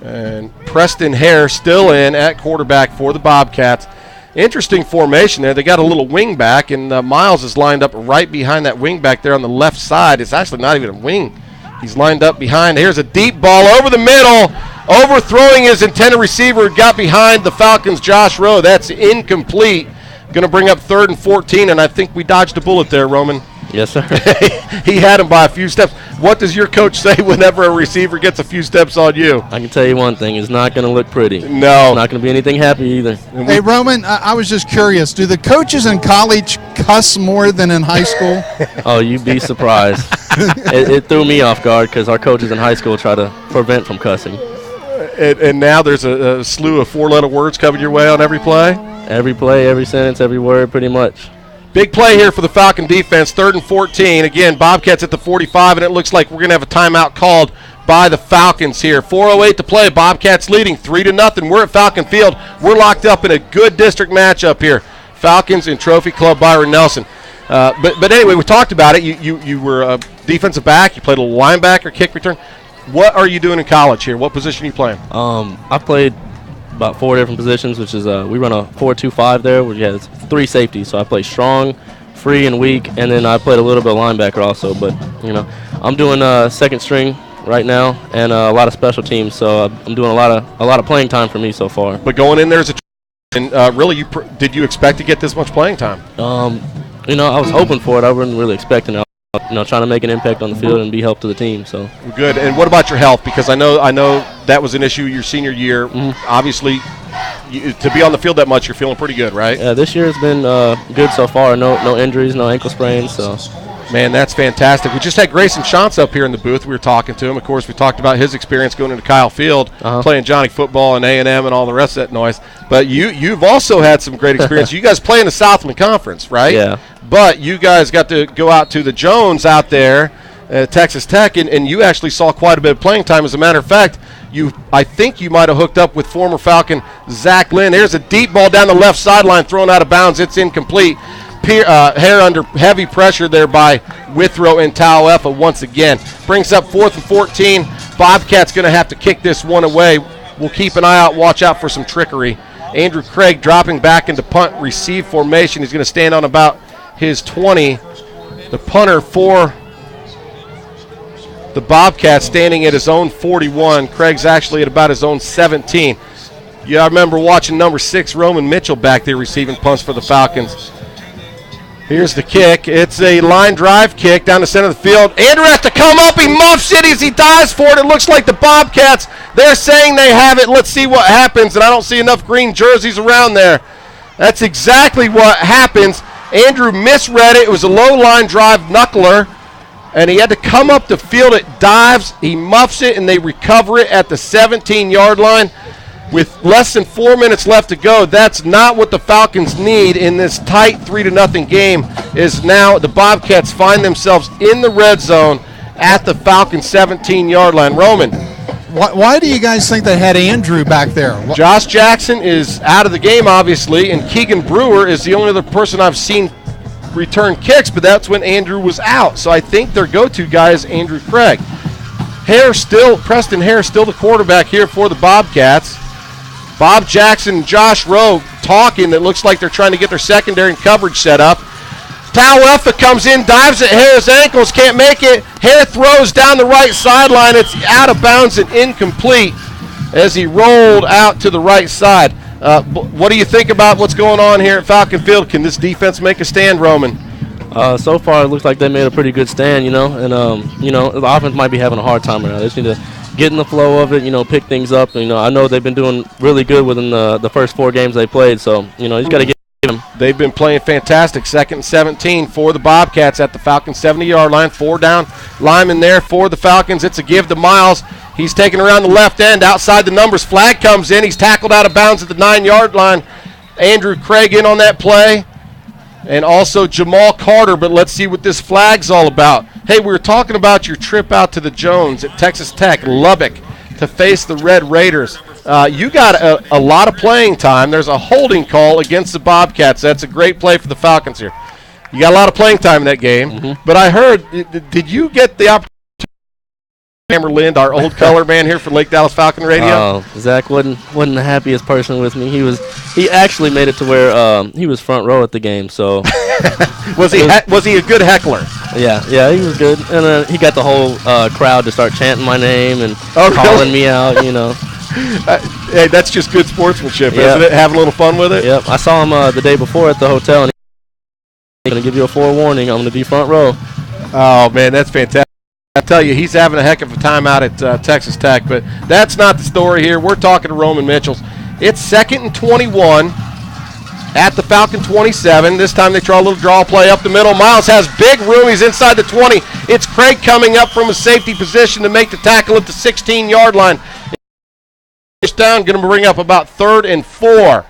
S1: And Preston Hare still in at quarterback for the Bobcats. Interesting formation there. They got a little wing back, and Miles is lined up right behind that wing back there on the left side. It's actually not even a wing. He's lined up behind. Here's a deep ball over the middle. Overthrowing his intended receiver, got behind the Falcons' Josh Rowe. That's incomplete. Going to bring up 3rd and 14, and I think we dodged a bullet there, Roman.
S8: Yes, sir.
S1: He had him by a few steps. What does your coach say whenever a receiver gets a few steps on you?
S8: I can tell you one thing. It's not going to look pretty.
S1: No.
S8: It's not going to be anything happy either.
S5: Hey, Roman, I was just curious. Do the coaches in college cuss more than in high school?
S8: Oh, you'd be surprised. It threw me off guard because our coaches in high school try to prevent from cussing.
S1: And now there's a slew of 4-letter words coming your way on every play?
S8: Every play, every sentence, every word, pretty much.
S1: Big play here for the Falcon defense, 3rd and 14. Again, Bobcats at the 45, and it looks like we're going to have a timeout called by the Falcons here. 4:08 to play. Bobcats leading 3-0. We're at Falcon Field. We're locked up in a good district matchup here. Falcons and Trophy Club Byron Nelson. But anyway, we talked about it. You were a defensive back. You played a little linebacker, kick return. What are you doing in college here? What position are you playing?
S8: I played about 4 different positions, which is we run a 4-2-5 there, which has 3 safeties. So I play strong, free, and weak, and then I played a little bit of linebacker also. But I'm doing second string right now, and a lot of special teams. So I'm doing a lot of playing time for me so far.
S1: But going in there as a and really, did you expect to get this much playing time?
S8: I was hoping for it. I wasn't really expecting it. Trying to make an impact on the field and be help to the team. So
S1: good. And what about your health? Because I know that was an issue your senior year. Obviously, to be on the field that much, you're feeling pretty good, right?
S8: Yeah, this year has been good so far. No injuries, no ankle sprains. So,
S1: man, that's fantastic. We just had Grayson Shantz up here in the booth. We were talking to him. Of course, we talked about his experience going into Kyle Field, playing Johnny football and A&M and all the rest of that noise. But you've also had some great experience. You guys play in the Southland Conference, right?
S8: Yeah.
S1: But you guys got to go out to the Jones out there at Texas Tech, and you actually saw quite a bit of playing time. As a matter of fact, I think you might have hooked up with former Falcon Zach Lynn. There's a deep ball down the left sideline thrown out of bounds. It's incomplete. Hare under heavy pressure there by Withrow and Tauefa once again. Brings up 4th and 14. Bobcats going to have to kick this one away. We'll keep an eye out, watch out for some trickery. Andrew Craig dropping back into punt receive formation. He's going to stand on about his 20. The punter for the Bobcats standing at his own 41. Craig's actually at about his own 17. Yeah, I remember watching number 6, Roman Mitchell, back there receiving punts for the Falcons. Here's the kick. It's a line drive kick down the center of the field. Andrew has to come up. He muffs it as he dives for it. It looks like the Bobcats, they're saying they have it. Let's see what happens. And I don't see enough green jerseys around there. That's exactly what happens. Andrew misread it. It was a low line drive knuckler, and he had to come up the field. It dives. He muffs it, and they recover it at the 17-yard line. With less than 4 minutes left to go, that's not what the Falcons need in this tight 3-0 game. Is now the Bobcats find themselves in the red zone at the Falcons 17-yard line. Roman.
S5: Why do you guys think they had Andrew back there?
S1: Josh Jackson is out of the game, obviously, and Keegan Brewer is the only other person I've seen return kicks, but that's when Andrew was out. So I think their go-to guy is Andrew Craig. Preston Hare still the quarterback here for the Bobcats. Bob Jackson and Josh Rowe talking. It looks like they're trying to get their secondary and coverage set up. Tauefa comes in, dives at Hare's ankles, can't make it. Hare throws down the right sideline. It's out of bounds and incomplete as he rolled out to the right side. What do you think about what's going on here at Falcon Field? Can this defense make a stand, Roman?
S8: So far, it looks like they made a pretty good stand, and the offense might be having a hard time right now. They just need to get in the flow of it, pick things up. I know they've been doing really good within the first 4 games they played, so, you just got to get them.
S1: They've been playing fantastic. 2nd and 17 for the Bobcats at the Falcons 70-yard line. 4 down linemen there for the Falcons. It's a give to Miles. He's taken around the left end. Outside the numbers, flag comes in. He's tackled out of bounds at the 9-yard line. Andrew Craig in on that play. And also Jamal Carter, but let's see what this flag's all about. Hey, we were talking about your trip out to the Jones at Texas Tech, Lubbock, to face the Red Raiders. You got a lot of playing time. There's a holding call against the Bobcats. That's a great play for the Falcons here. You got a lot of playing time in that game. But I heard, did you get the opportunity to Hammer Lind, our old color man here for Lake Dallas Falcon Radio?
S8: Zach wasn't the happiest person with me. He actually made it to where he was front row at the game. So
S1: was he a good heckler?
S8: Yeah, he was good. And he got the whole crowd to start chanting my name and calling me out.
S1: Hey, that's just good sportsmanship, isn't it? Having a little fun with it.
S8: Yep. I saw him the day before at the hotel, and he's going to give you a forewarning. I'm going to be front row.
S1: Oh man, that's fantastic. I tell you, he's having a heck of a time out at Texas Tech, but that's not the story here. We're talking to Roman Mitchell. It's 2nd and 21 at the Falcon 27. This time they try a little draw play up the middle. Miles has big room. He's inside the 20. It's Craig coming up from a safety position to make the tackle at the 16-yard line. It's down, going to bring up about 3rd and 4.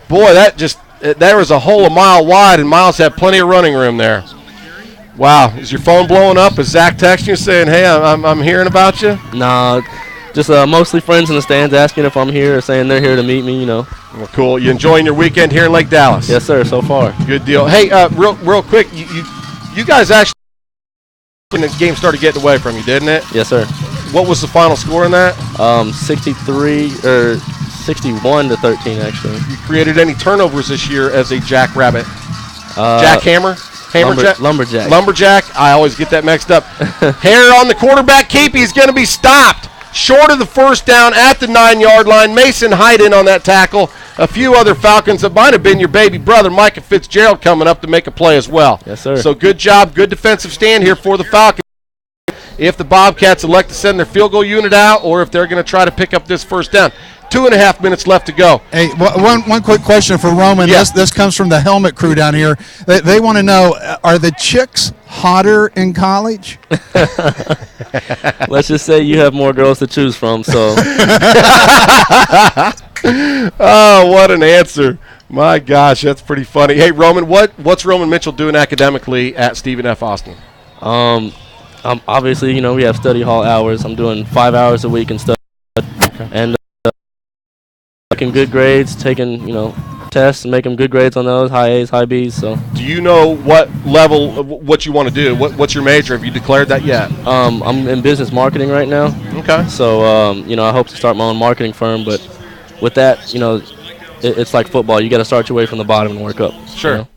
S1: Boy, that just there was a hole a mile wide, and Miles had plenty of running room there. Wow. Is your phone blowing up? Is Zach texting you saying, hey, I'm hearing about you?
S8: Nah, just mostly friends in the stands asking if I'm here or saying they're here to meet me, you know.
S1: Well, cool. You enjoying your weekend here in Lake Dallas?
S8: Yes, sir, so far.
S1: Good deal. Hey, real quick, you guys actually, when the game started getting away from you, didn't it?
S8: Yes, sir.
S1: What was the final score in that?
S8: 61-13, actually.
S1: You created any turnovers this year as a jackrabbit? Jackhammer?
S8: Lumberjack.
S1: Lumberjack. I always get that mixed up. Hare on the quarterback keep. He's going to be stopped short of the first down at the 9-yard line. Mason Hyden on that tackle. A few other Falcons. It might have been your baby brother, Micah Fitzgerald, coming up to make a play as well.
S8: Yes, sir.
S1: So good job. Good defensive stand here for the Falcons. If the Bobcats elect to send their field goal unit out or if they're going to try to pick up this first down. 2.5 minutes left to go.
S5: Hey, one quick question for Roman.
S1: Yeah.
S5: This comes from the helmet crew down here. They want to know, are the chicks hotter in college?
S8: Let's just say you have more girls to choose from, so.
S1: Oh, what an answer. My gosh, that's pretty funny. Hey, Roman, what's Roman Mitchell doing academically at Stephen F. Austin?
S8: Obviously, you know, we have study hall hours. I'm doing 5 hours a week and stuff.
S1: Okay.
S8: And making good grades, taking, you know, tests and making good grades on those, high A's, high B's. So.
S1: Do you know what level, what you want to do? What's your major? Have you declared that yet?
S8: I'm in business marketing right now.
S1: Okay.
S8: So, you know, I hope to start my own marketing firm. But with that, you know, it's like football. You got to start your way from the bottom and work up.
S1: Sure.
S8: You know?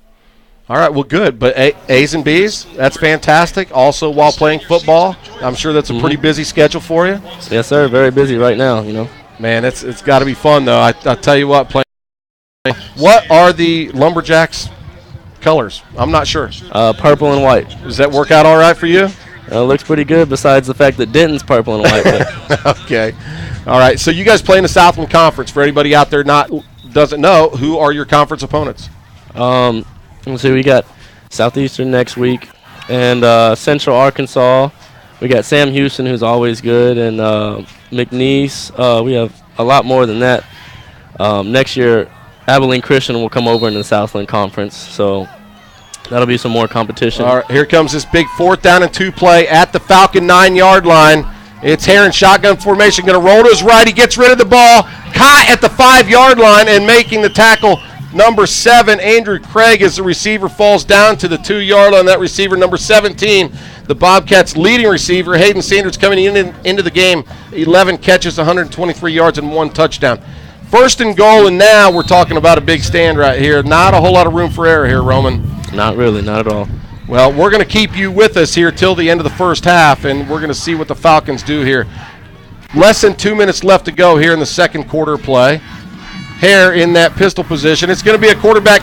S1: All right, well, good. But A's and B's, that's fantastic. Also, while playing football, I'm sure that's a pretty busy schedule for you.
S8: Yes, sir. Very busy right now, you know.
S1: Man, it's got to be fun, though. I tell you what, playing. What are the Lumberjacks' colors? I'm not sure.
S8: Purple and white.
S1: Does that work out all right for you?
S8: It looks pretty good besides the fact that Denton's purple and white.
S1: Okay. All right, so you guys play in the Southland Conference. For anybody out there doesn't know, who are your conference opponents?
S8: Let's see, we got Southeastern next week and Central Arkansas. We got Sam Houston, who's always good, and McNeese. We have a lot more than that. Next year, Abilene Christian will come over in the Southland Conference, so that'll be some more competition.
S1: All right, here comes this big 4th down and 2 play at the Falcon 9-yard line. It's Heron shotgun formation, going to roll to his right. He gets rid of the ball. Caught at the 5-yard line and making the tackle. Number 7, Andrew Craig, as the receiver falls down to the 2-yard line. That receiver, number 17, the Bobcats' leading receiver, Hayden Sanders, coming into the game. 11 catches, 123 yards, and 1 touchdown. 1st and goal, and now we're talking about a big stand right here. Not a whole lot of room for error here, Roman.
S8: Not really, not at all.
S1: Well, we're going to keep you with us here till the end of the first half, and we're going to see what the Falcons do here. Less than 2 minutes left to go here in the second quarter play. Hare in that pistol position. It's going to be a quarterback